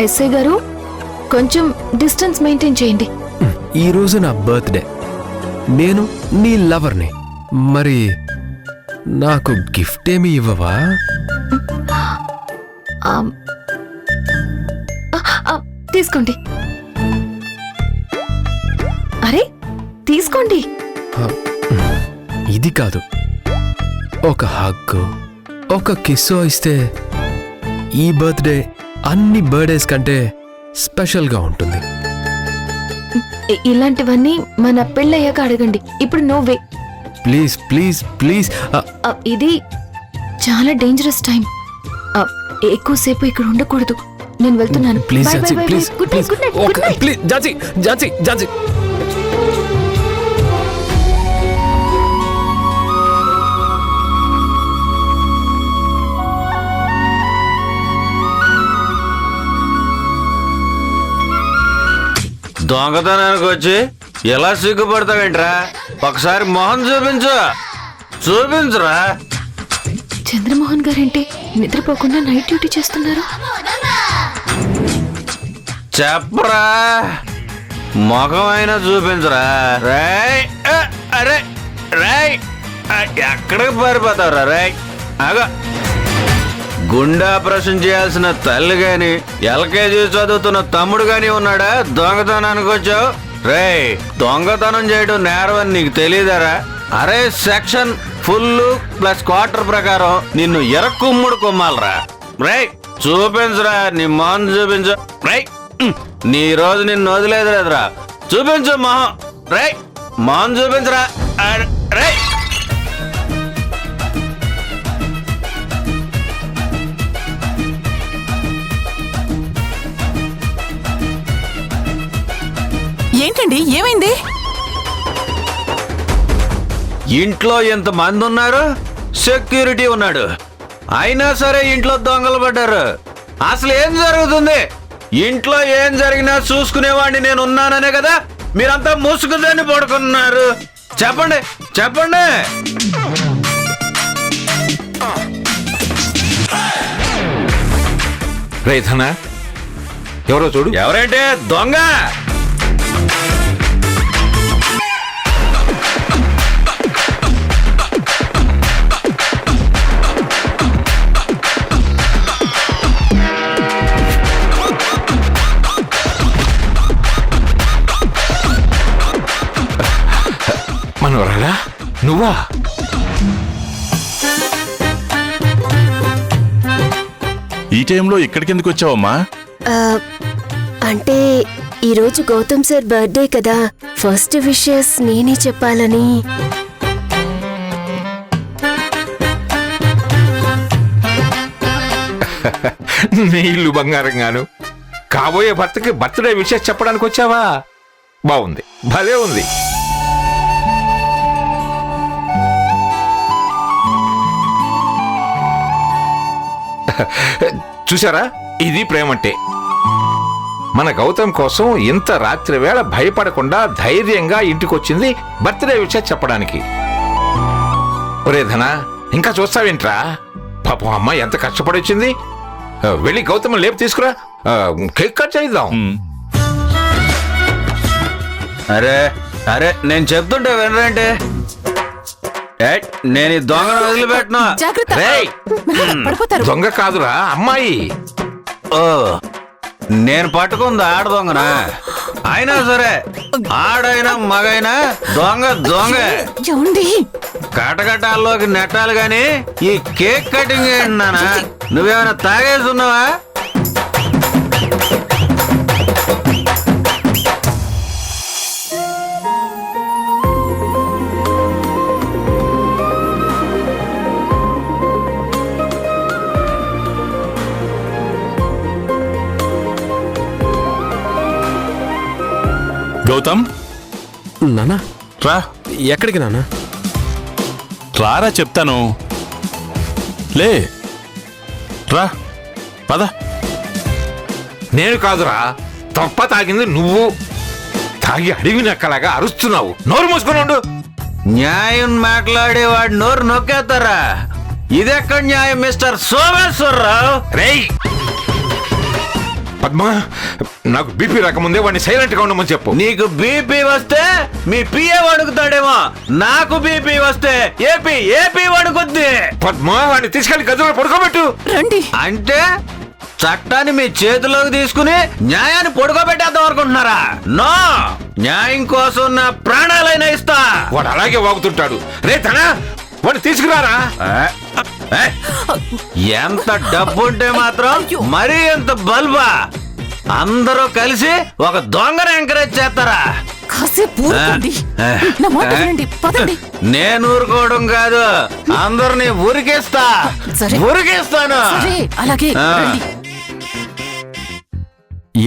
SI గారు కొంచెం distance maintain చేయండి. ఈ రోజు నా బర్త్డే, నేను నీ లవర్ని, మరి నాకు గిఫ్ట్ ఏమి ఇవ్వవా? తీసుకోండి. అరే తీసుకోండి. ఇది కాదు, ఒక హగ్, ఒక కిస్సో ఇస్తే ఈ బర్త్డే అన్ని బర్త్డేస్ కంటే స్పెషల్గా ఉంటుంది. ఇలాంటివన్నీ మన పెళ్ళయ్యాక అడగండి. ఇప్పుడు no way. Please please please. ఇది చాలా డేంజరస్ టైం. ఎక్కువసేపు ఇక్కడ ఉండకూడదు. నేను వెళ్తున్నాను. Please Bye, bye, Jhansi, bye, please bye. Good night, good night, good night. Please Jhansi, Jhansi, Jhansi. దొంగతనానికి వచ్చి ఎలా సిగ్గుపడతావేంట్రా? ఒకసారి మొహం చూపించు, చూపించురా. చంద్రమోహన్ గారేంటి నిద్రపోకుండా నైట్ డ్యూటీ చేస్తున్నారు? చెప్పరా, ముఖం అయినా చూపించరా. రాయ్ అరే రాయ్, ఎక్కడికి పారిపోతావురా? రాయ్ అగ, గుండె ఆపరేషన్ చేయాల్సిన తల్లి గాని ఎల్కేజీ చదువుతున్న తమ్ముడు గాని ఉన్నాడా? దొంగతనానికి వచ్చావు? రేయ్, దొంగతనం చేయడం నేరం అని నీకు తెలియదారా? అరే, సెక్షన్ ఫుల్ ప్లస్ క్వార్టర్ ప్రకారం నిన్ను ఎరక్కుమ్ముడు కొమ్మాలరా. రేయ్ చూపించరా, నీ మొహం చూపించు. రేయ్, నీ రోజు నిన్ను వదిలేదులేదురా. చూపించు మొహం. రేయ్ మొహం చూపించరా. రేయ్ ఏంటండి, ఏమైంది? ఇంట్లో ఎంత మంది ఉన్నారు, సెక్యూరిటీ ఉన్నాడు, అయినా సరే ఇంట్లో దొంగలు పడ్డారు. అసలు ఏం జరుగుతుంది? ఇంట్లో ఏం జరిగినా చూసుకునేవాడిని నేను ఉన్నాననే కదా మీరంతా మూసుకుదని పడుకున్నారు. చెప్పండి చెప్పండి. రైతనా ఎవరో చూడు. ఎవరంటే దొంగ? మనవరాలా నువ్వా? ఈ టైంలో ఇక్కడికి ఎందుకు వచ్చావమ్మా? అంటే ఈరోజు గౌతమ్ సార్ బర్త్డే కదా, ఫస్ట్ విషెస్ నేనే చెప్పాలని. నీ ఇల్లు బంగారంగాను కాబోయే భర్తకి బర్త్డే విషయం చెప్పడానికి వచ్చావా? బాగుంది, భలే ఉంది. చూసారా, ఇది ప్రేమంటే. మన గౌతమ్ కోసం ఇంత రాత్రి వేళ భయపడకుండా ధైర్యంగా ఇంటికొచ్చింది బర్త్డే విషయం చెప్పడానికి. ఒరే ధనా, ఇంకా చూస్తావేంట్రా? పాపం అమ్మ ఎంత కష్టపడి వచ్చింది. వెళ్ళి గౌతమ్ లేపు తీసుకురా, కేక్ కట్ చేద్దాం. అరే అరే, నేను చెప్తుంటే వినరంటే. నేను ఈ దొంగను వదిలిపెట్టను. జాగ్రత్త, రేయ్, పడిపోతారు. దొంగ కాదురా, అమ్మాయి. ఓ, నేను పట్టుకుంది ఆడ దొంగనా? అయినా సరే, ఆడైనా మగైనా దొంగ దొంగ. కటకటాల్లోకి నెట్టాలి గాని ఈ కేక్ కటింగ్ ఏంటన్నా? నువ్వేమైనా తాగేస్తున్నావా? గౌతమ్, నానా రా. ఎక్కడికి నానా? రారా చెప్తాను. లే రా, పద. నేను కాదురా, తప్ప తాగింది నువ్వు. తాగి అడివి నక్కలాగా అరుస్తున్నావు. నోరు మూసుకొని ఉండు. న్యాయం మాట్లాడేవాడు నోరు నొక్కేస్తారా? ఇదెక్కడ న్యాయం మిస్టర్ సోమేశ్వరరావు? రేయ్, పద్మ, నాకు బీపీ రాకముందే వాడిని సైలెంట్ గా ఉండమని చెప్పు. నీకు బీపీ వస్తే మీ పిఏ వణుకుతాడేమో, నాకు బీపీ వస్తే ఏపీ వణుకుద్ది. పద్మ, వాడిని తీసుకెళ్లి గదిలో పడుకోబెట్టు. రండి. అంటే చట్టాన్ని మీ చేతిలోకి తీసుకుని న్యాయాన్ని పడుకోబెట్టేద్దాం అనుకుంటున్నారా? నో, న్యాయం కోసం నా ప్రాణాలైనా ఇస్తా. వాడు అలాగే వాగుతుంటాడు. రే తన, వాడిని తీసుకురారా. ఎంత డబ్బుంటే మాత్రం మరీ ఎంత బల్బా? అందరూ కలిసి ఒక దొంగను ఎంకరేజ్ చేస్తారా? కాసేపు ఊరుకోండి. నా మాట వినండి, పదండి. నేను ఊరుకోవడం కాదు, అందరినీ ఉరికిస్తా. సరే. ఉరికిస్తాను. సరే, అలాగే రండి.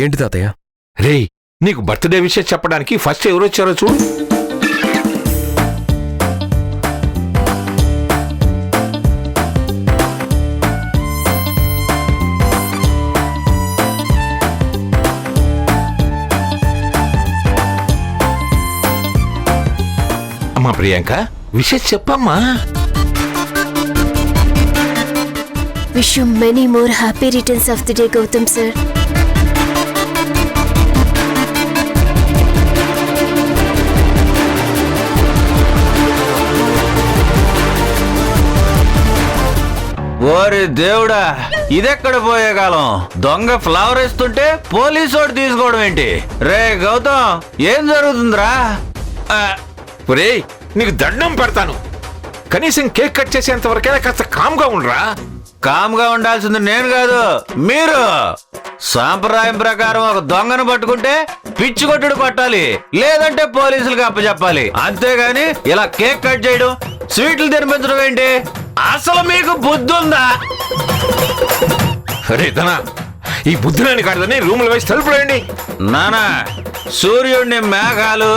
ఏంటి తాతయ్య? రే, నీకు బర్త్డే విషయం చెప్పడానికి ఫస్ట్ ఎవరు వచ్చారో చూడు. అమ్మా ప్రియాంక, విషయం చెప్పమ్మా. Wish you many more happy returns of the day Gautam sir. ఓరి దేవుడా, ఇదెక్కడ పోయే కాలం? దొంగ ఫ్లవర్ ఇస్తుంటే పోలీసోడు తీసుకోవడం ఏంటి? రే గౌతమ్, ఏం జరుగుతుందిరా? ఒరేయ్, నీకు దండం పెడతాను. కనీసం కేక్ కట్ చేసేంత వరకైనా కాస్త కామ్గా ఉండరా. కామ్గా ఉండాల్సింది నేను కాదు, మీరు. సాంప్రదాయం ప్రకారం ఒక దొంగను పట్టుకుంటే పిచ్చి కొట్టుడు కొట్టాలి, లేదంటే పోలీసులకు అప్పచెప్పాలి. అంతేగాని ఇలా కేక్ కట్ చేయడం, స్వీట్లు తినిపించడం ఏంటి? అసలు మీకు బుద్ధి ఉందా? అరే ధనా, ఈ బుద్ధిలేని కాడదని రూములు వేసి తలుపులేండి. నానా, సూర్యుడిని మేఘాలు,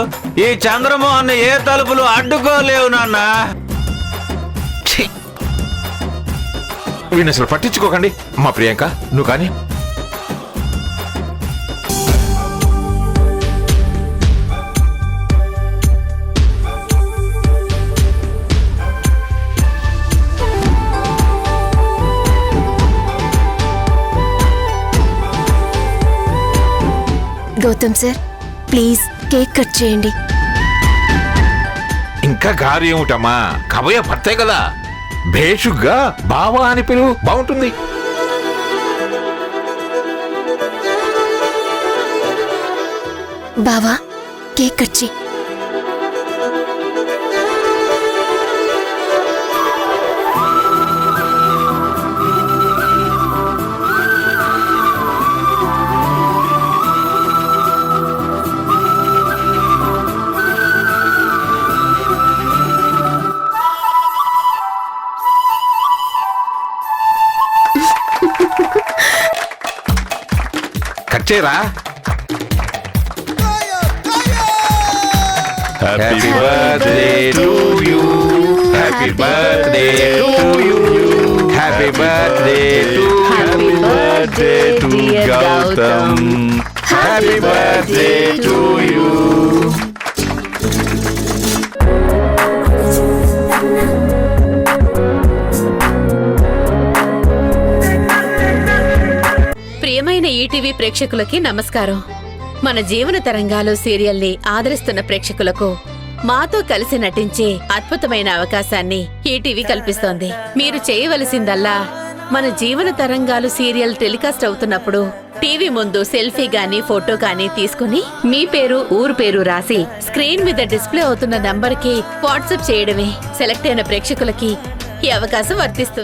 ఈ చంద్రమోహన్ ఏ తలుపులు అడ్డుకోలేవు నాన్న. వీడిని అసలు పట్టించుకోకండి. మా ప్రియాంక, నువ్వు కానీ. Gautam sir, please cake cut చేయండి. ఇంకా గారు ఏమిటమ్మా, కబయ్య పడతాయి కదా. భేషుగ్గా బావా అని పిలువు, బాగుంటుంది. బావా, కేక్ కట్ చేయి. కట్ చేయరా. Happy birthday to you, happy birthday to you, happy birthday to happy birthday to Gautam, happy birthday to you. ప్రియమైన ఈటీవీ ప్రేక్షకులకి నమస్కారం. మన జీవన తరంగాలు సీరియల్ని ఆదరిస్తున్న ప్రేక్షకులకు మాతో కలిసి నటించే అద్భుతమైన అవకాశాన్ని ఈటీవీ కల్పిస్తోంది. మీరు చేయవలసిందల్లా మన జీవన తరంగాలు సీరియల్ టెలికాస్ట్ అవుతున్నప్పుడు టీవీ ముందు సెల్ఫీ గానీ ఫోటో గానీ తీసుకుని మీ పేరు, ఊరు పేరు రాసి స్క్రీన్ మీద డిస్ప్లే అవుతున్న నంబర్కి వాట్సాప్ చేయడమే. సెలెక్ట్ అయిన ప్రేక్షకులకి ఈ అవకాశం వర్తిస్తుంది.